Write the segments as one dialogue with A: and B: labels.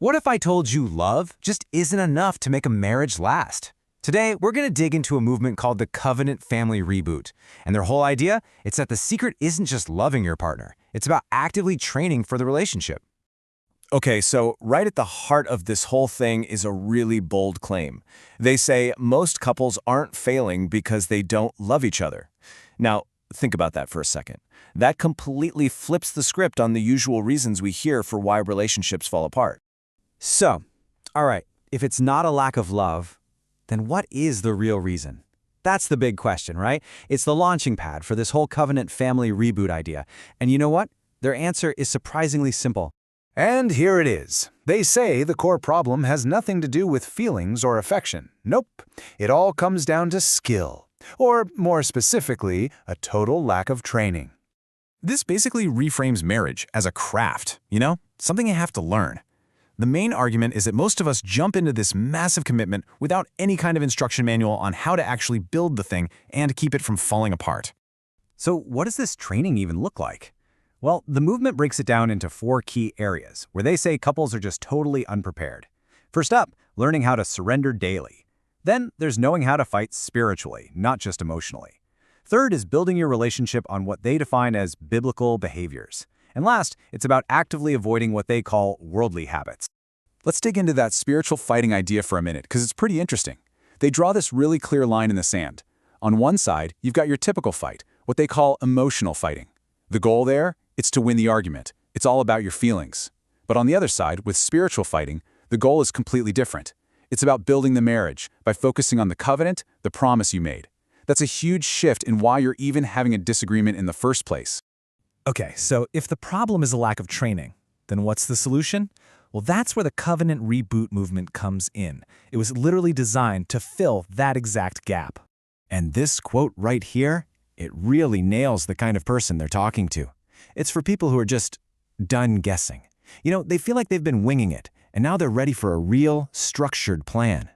A: What if I told you love just isn't enough to make a marriage last? Today, we're going to dig into a movement called the Covenant Family Reboot. And their whole idea, it's that the secret isn't just loving your partner. It's about actively training for the relationship.
B: Okay, so right at the heart of this whole thing is a really bold claim. They say most couples aren't failing because they don't love each other. Now, think about that for a second. That completely flips the script on the usual reasons we hear for why relationships fall apart.
A: So, all right, if it's not a lack of love, then what is the real reason? That's the big question, right? It's the launching pad for this whole Covenant Family Reboot idea. And you know what? Their answer is surprisingly simple.
C: And here it is. They say the core problem has nothing to do with feelings or affection. Nope. It all comes down to skill. Or, more specifically, a total lack of training.
B: This basically reframes marriage as a craft, something you have to learn. The main argument is that most of us jump into this massive commitment without any kind of instruction manual on how to actually build the thing and keep it from falling apart.
A: So what does this training even look like? Well, the movement breaks it down into 4 key areas, where they say couples are just totally unprepared. First up, learning how to surrender daily. Then there's knowing how to fight spiritually, not just emotionally. Third is building your relationship on what they define as biblical behaviors. And last, it's about actively avoiding what they call worldly habits.
B: Let's dig into that spiritual fighting idea for a minute, because it's pretty interesting. They draw this really clear line in the sand. On one side, you've got your typical fight, what they call emotional fighting. The goal there? It's to win the argument. It's all about your feelings. But on the other side, with spiritual fighting, the goal is completely different. It's about building the marriage by focusing on the covenant, the promise you made. That's a huge shift in why you're even having a disagreement in the first place.
D: Okay, so if the problem is a lack of training, then what's the solution? Well, that's where the Covenant Reboot movement comes in. It was literally designed to fill that exact gap.
A: And this quote right here, it really nails the kind of person they're talking to. It's for people who are just done guessing. They feel like they've been winging it, and now they're ready for a real, structured plan.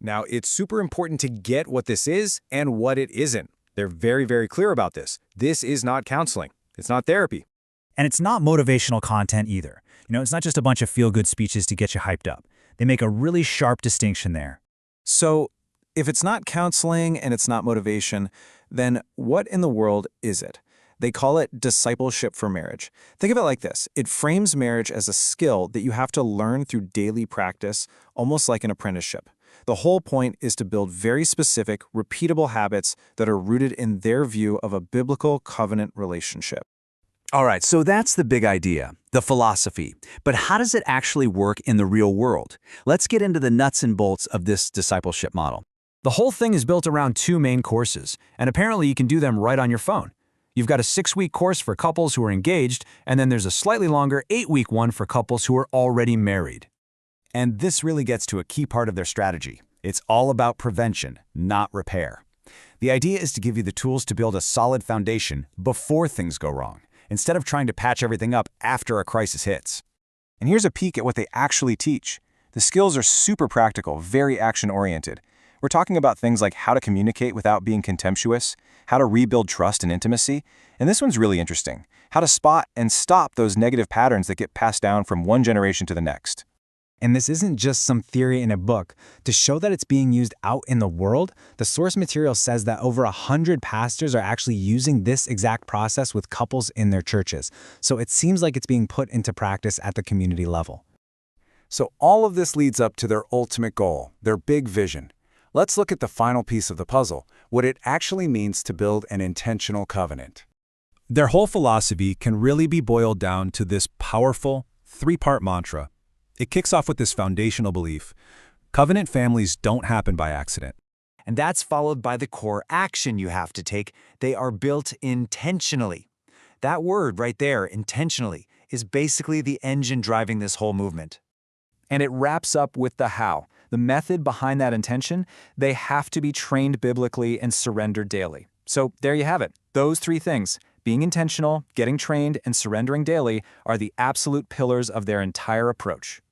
B: Now, it's super important to get what this is and what it isn't. They're very, very clear about this. This is not counseling. It's not therapy.
D: And it's not motivational content either. It's not just a bunch of feel-good speeches to get you hyped up. They make a really sharp distinction there.
B: So, if it's not counseling and it's not motivation, then what in the world is it? They call it discipleship for marriage. Think of it like this. It frames marriage as a skill that you have to learn through daily practice, almost like an apprenticeship. The whole point is to build very specific, repeatable habits that are rooted in their view of a biblical covenant relationship.
A: All right, so that's the big idea, the philosophy. But how does it actually work in the real world? Let's get into the nuts and bolts of this discipleship model. The whole thing is built around 2 main courses, and apparently you can do them right on your phone. You've got a 6-week course for couples who are engaged, and then there's a slightly longer 8-week one for couples who are already married. And this really gets to a key part of their strategy. It's all about prevention, not repair. The idea is to give you the tools to build a solid foundation before things go wrong, instead of trying to patch everything up after a crisis hits. And here's a peek at what they actually teach. The skills are super practical, very action-oriented. We're talking about things like how to communicate without being contemptuous, how to rebuild trust and intimacy, and this one's really interesting, how to spot and stop those negative patterns that get passed down from one generation to the next.
D: And this isn't just some theory in a book. To show that it's being used out in the world, the source material says that over 100 pastors are actually using this exact process with couples in their churches. So it seems like it's being put into practice at the community level.
C: So all of this leads up to their ultimate goal, their big vision. Let's look at the final piece of the puzzle, what it actually means to build an intentional covenant.
B: Their whole philosophy can really be boiled down to this powerful 3-part mantra. It kicks off with this foundational belief. Covenant families don't happen by accident.
A: And that's followed by the core action you have to take. They are built intentionally. That word right there, intentionally, is basically the engine driving this whole movement. And it wraps up with the how. The method behind that intention, they have to be trained biblically and surrendered daily. So there you have it. Those 3 things, being intentional, getting trained, and surrendering daily, are the absolute pillars of their entire approach.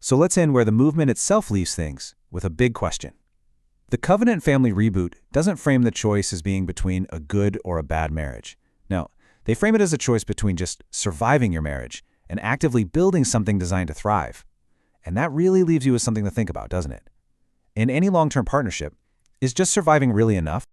A: So let's end where the movement itself leaves things, with a big question. The Covenant Family Reboot doesn't frame the choice as being between a good or a bad marriage. No, they frame it as a choice between just surviving your marriage and actively building something designed to thrive.
C: And that really leaves you with something to think about, doesn't it? In any long-term partnership, is just surviving really enough?